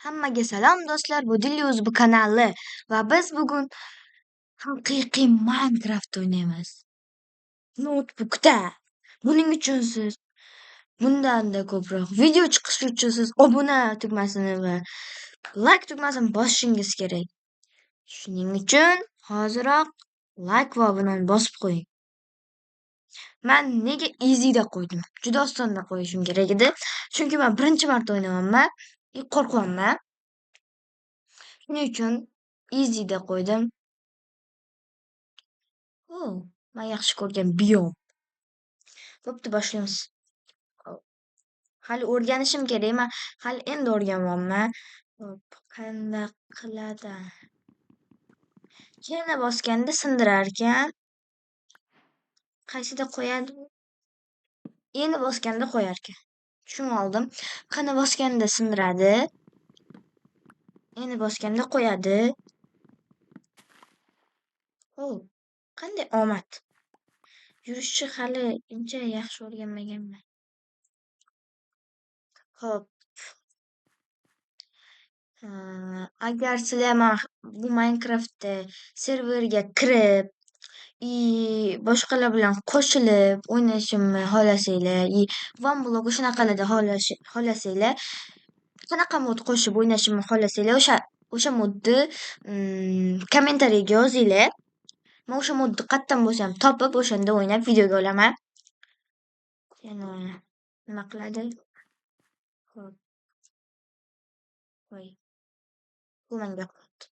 Hammaga salom do'stlar, bu Dillyuz bu kanali va biz bugun haqiqiy Minecraft o'ynaymiz. Notebookda. Buning uchun siz bundanda ko'proq video chiqishi uchun siz obuna tugmasini va like tugmasini bosishingiz kerak. Shuning uchun hoziroq like va obunani bosib qo'ying. Men nega easy da qo'ydim? Juda osonda qo'yishim kerak edi. Chunki men birinchi marta o'ynayapman. Qo'rqyapman. Shuning uchun easy da qo'ydim. Men yaxshi ko'rgan biom. Bo'pti, boshlaymiz. Hali o'rganishim kerak. Men hali endi o'rganyapman. Hop, qanday qiladi? Yana bosganda sindirar ekan. Qaysida qo'yadi? Endi bosganda qo'yar ekan. Tushunib oldim. Qani bosganda sindiradi. Endi bosganda qo'yadi. Qanday omad. Yurishni hali uncha yaxshi o'rganmaganman. Hop. Agar sizlar bu Minecraftda serverga kirib boshqalar bilan qo'shilib o'ynashimni xohlasanglar, OneBlock shunaqalarda xohlasanglar, qanaqa mod qo'shib o'ynashimni xohlasanglar, o'sha modni kommentariyaga yozinglar. Men o'sha modni qayerdan bo'lsa ham topib, o'shanda o'ynab videoga olaman. Yana nima qiladi? Hop. Voy. Bu menga yoqmadi.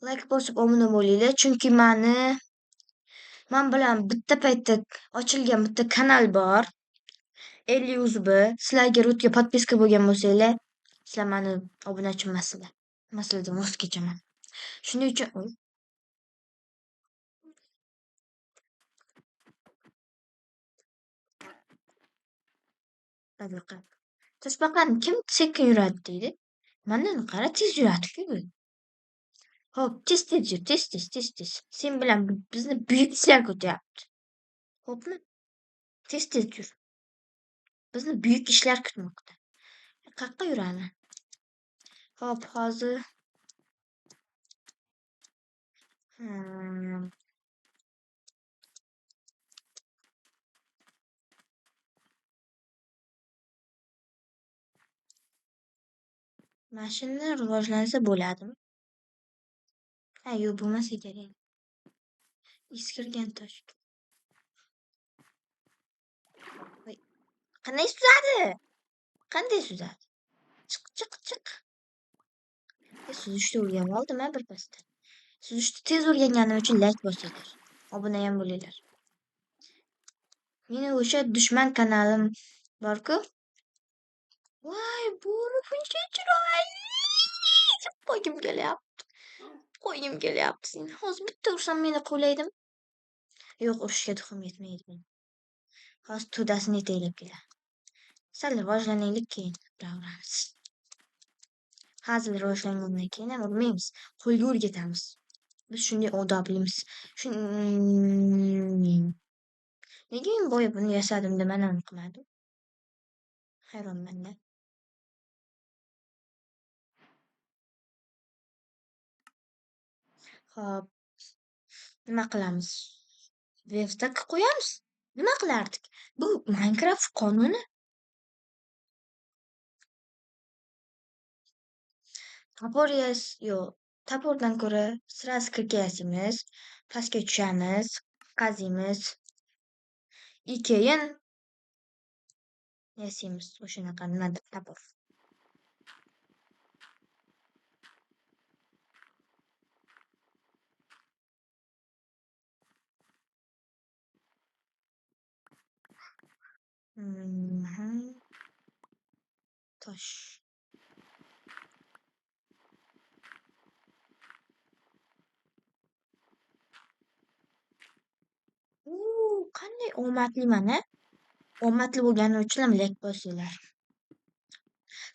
Like bosib obuna bo'linglar, chunki men bilan bitta paytda ochilgan bitta kanal bor. Elyuzb. Sizlarga ro'tga podpiska bo'lgan bo'lsanglar, sizlar meni obunachim emaslar. Masalan, voz kechaman. Shuning uchun toshbaqani kim sekin yuradi deydi. Mendan qara tez yuradi-ku. Hop, tez yur, tez. Sen bilan bizni buyuk ishlar kutyapti. Hopmi? Tez yur. Bizni buyuk ishlar kutmoqda. Qayerga yuradi? Hop, hozir mashina rivojlansa bo'ladimi? Yo'q, bo'lmasa kerak. Eskirgan tosh. Qanday suzadi? Chiq. Suzishni o'rganib oldim bir pasda. Suzishni tez o'rganganim uchun like bosinglar. Obuna ham bo'linglar. Meni o'sha dushman kanalim bor-ku. Voy, bo'ri buncha chiroyli. Qo'yim kelyapti. Sen hozir bitta ursam meni qo'ylaydimi? Yo'q, urishga tuxum yetmaydi. Hozir to'dasini yetaklab keladi. Sal rivojlanaylik, keyin uramiz. Hazil rivojlangandan keyin ham urmaymiz. Qo'lga o'rgatamiz. Biz shunday odoblimiz. Nega men boya buni yasadim deb mana qilmadim? Hayronman-da. Hop. Nima qilamiz? Webstack qo'yamiz. Nima qilardik? Bu Minecraft qonuni. Topordan ko'ra sirasi kirkayamiz, pastga tushamiz, qaziymiz. Keyin yasaymiz o'shanaqa nimadir topor. Tosh. Qanday omadliman-a? Omadli bo'lganim uchun ham like bosinglar.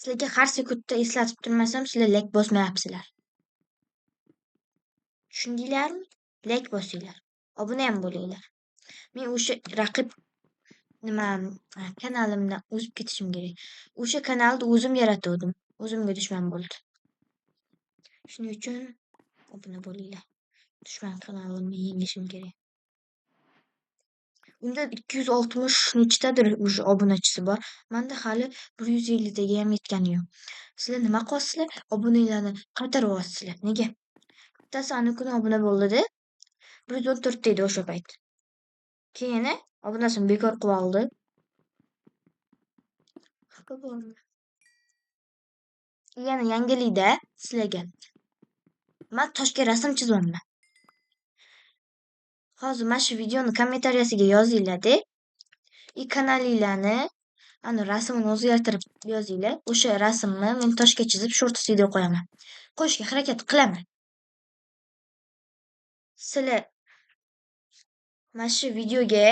Sizlarga har sekundda eslatib turmasam, sizlar like bosmayapsizlar. Tushundinglarmi? Like bosinglar. Obuna ham bo'linglar. Men o'sha raqib kanalimdan o'zib ketishim kerak. O'sha kanalni o'zim yaratdim. o'zimga dushman bo'ldi. Shuning uchun obuna bo'linglar. Dushman kanalimni yengishim kerak. Unda 260 nechtadir уже obunachisi bor. Menda hali 150 taga ham yetgani yo'q. Sizlar nima qilyapsizlar? Obunalarni qaytarib olyapsizlar. Nega? Bittasi kuni obuna bo'ldi-da, 114 ta edi o'sha payt. Keyin obunasini bekor qilib oldi. Xafa bo'ldim. Yana yangilikda sizlarga men toshga rasm chizyapman. Hozir mana shu videoni kommentariyasiga yozinglar-da. Kanalinglarni rasmini o'zgartirib yozinglar. O'sha rasmni men toshga chizib shorts video qo'yaman. Qo'yishga harakat qilaman. Sizlar mana shu videoga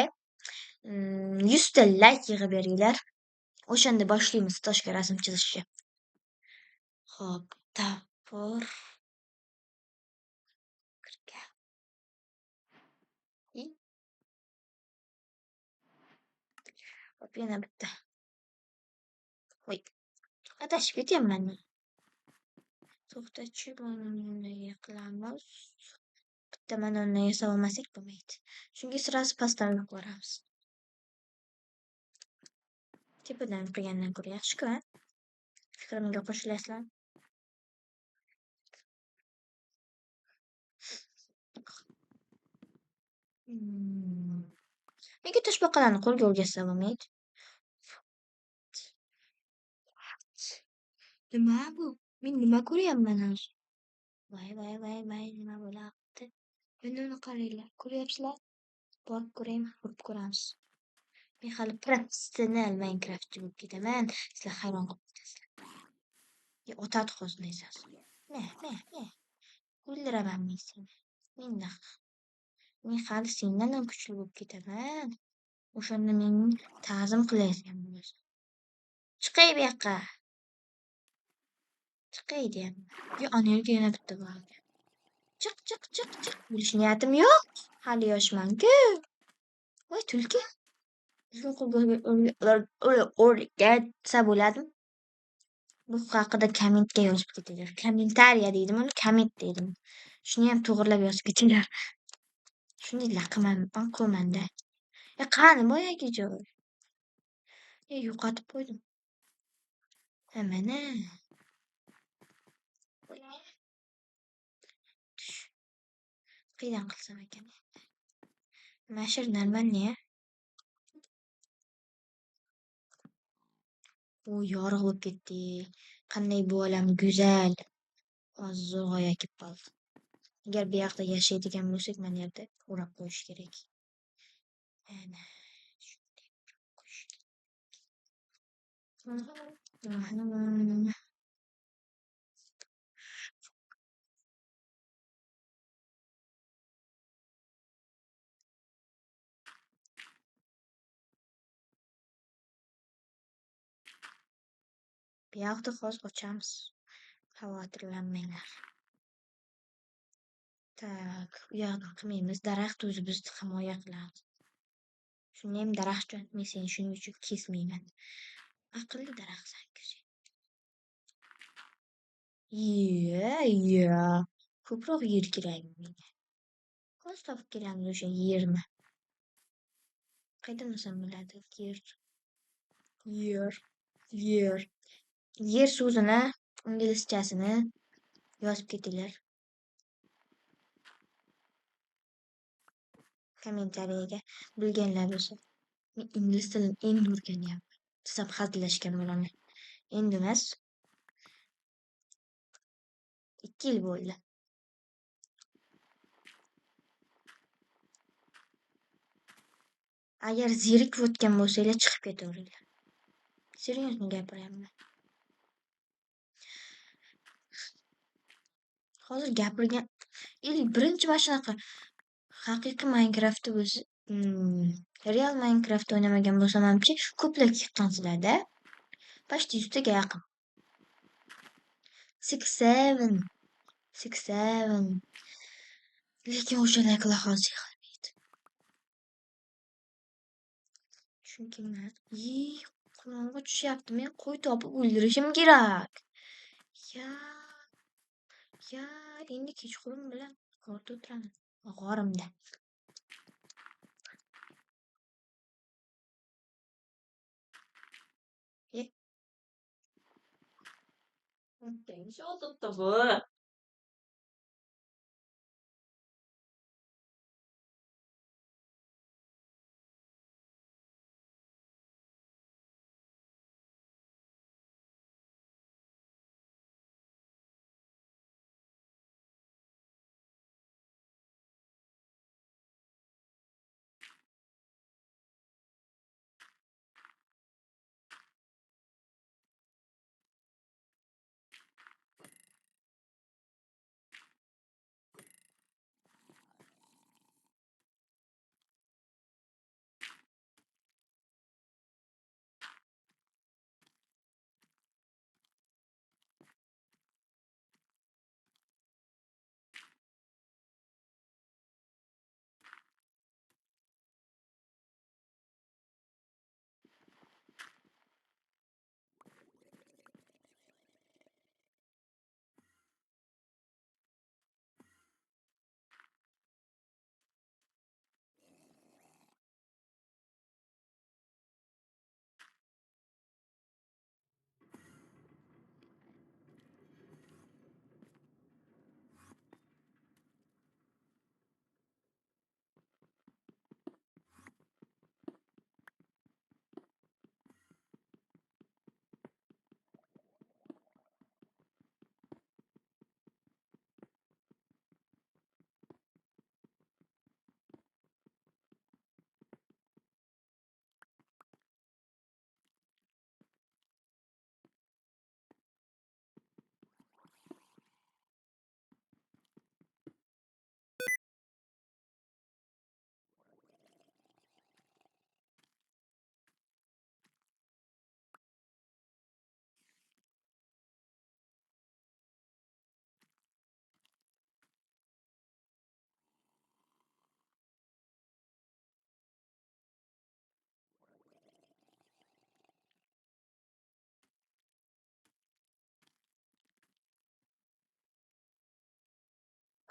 100 ta like yig'ib beringlar. O'shanda boshlaymiz toshga rasm chizishga. Xo'p, tapir Hop, yana bitta. Voy, adashib ketyapman. To'xtachi, buni qilamiz. Bitta mana uni yasab olmasak bo'lmaydi. Chunki sirasi pastdan olib boramiz. Tepadan qilgandan ko'ra yaxshi-ku, a? Fikrimga qo'shilasizlar. Nega toshbaqalarni qo'lga o'rgatsa bo'lmaydi? Nima bu? Men nima ko'ryapman hozir? Voy, nima bo'lyapti? Endi uni qaranglar. Ko'ryapsizlar? Borib ko'raymi? Ko'rib ko'ramiz. Men hali professional Minecraftchi bo'lib ketaman. Sizlar hayron qolib ketasizlar. Otadi hozir naysasi. Ne. O'ldiraman men seni. Men hali sendan ham kuchli bo'lib ketaman. O'shanda meni ta'zim qilayotgan bo'lasan. Chiqay bu yoqqa. Chiqay deyapman. Anelga yana bitta bor. Chiq. Bo'lish niyatim yo'q. Hali yoshman-ku. Voy, tulki. O'rgatsa bo'ladimi? Bu haqida kommentga yozib ketinglar. Kommentariya deydimi uni, komment deydim. Shuni ham to'g'rilab yozib ketinglar. Shunday qilmanda. Qani boyagi joy? Yo'qotib qo'ydim. Mana. Qaydan qilsam ekan? Nashr normalniy. U yorug' bo'lib ketdi. Qanday bu olam go'zal. Hozir zo'rg'oya kelib qoldi. Agar bu yoqda yashaydigan bo'lsak, mana yerda o'rab qo'yish kerak. Ana shunday o'rab qo'yish kerak. Bu yoqda hozir ochamiz. Xavotirlanmanglar. Tak, u yoqni qilmaymiz. Daraxt o'zi bizni himoya qiladi. Shuni ham daraxtjon, men seni shuning uchun kesmayman. Aqlli daraxtsan-ku sen. Ko'proq yer kerak menga. Hozir topib kelamiz o'sha yerni. Qaydan olsam bo'ladi? Yer. Yer so'zini inglizchasini yozib ketinglar. Kommentariyaga bilganlar bo'lsa. Men ingliz tilini endi o'rganyapman. Desam hazillashgan bo'laman. Endi emas. 2 yil bo'ldi. Agar zerikib o'tgan bo'lsanglar, chiqib ketaveringlar. Seriyosni gapiryapman. Hozir gapirgan birinchi mana shunaqa haqiqiy Minecraftda o'zi real Minecraft o'ynamagan bo'lsam hamchi ko'plar yiqqansizlar-da. Почти 100 taga yaqin. 6-7. Lekin o'shalar hozir qilmaydi. Chunki men qulog'imga tushyapti. Men qo'y topib o'ldirishim kerak. Ya, ya, endi kechqurun bilan g'orda o'tiraman. G'orimda. E, Nima olibdi bu?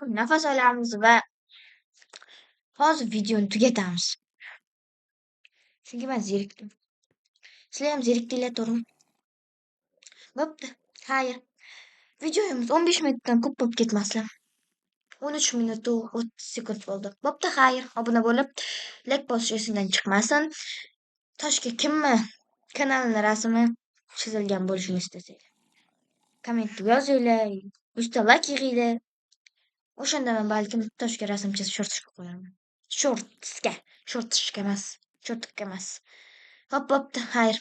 Nafas olamiz va hozir videoni tugatamiz. Chunki men zerikdim. Sizlar ham zerikdinglar, to'g'rimi? Bo'pti. Xayr. Videomiz 15 minutdan ko'p bo'lib ketmaslar. 13 minutu 30 sekund bo'ldi. Bo'pti, xayr. Obuna bo'lib, like bosish esingdan chiqmasin. Toshga kimni kanalini rasmi chizilgan bo'lishini istasanglar, kommentga yozinglar, 100 ta like yig'inglar. O'shanda men balkim Toshga rasm chizib shortishga qo'yaman. Shortishga emas. Shortga emas. Hop, bo'pti, xayr.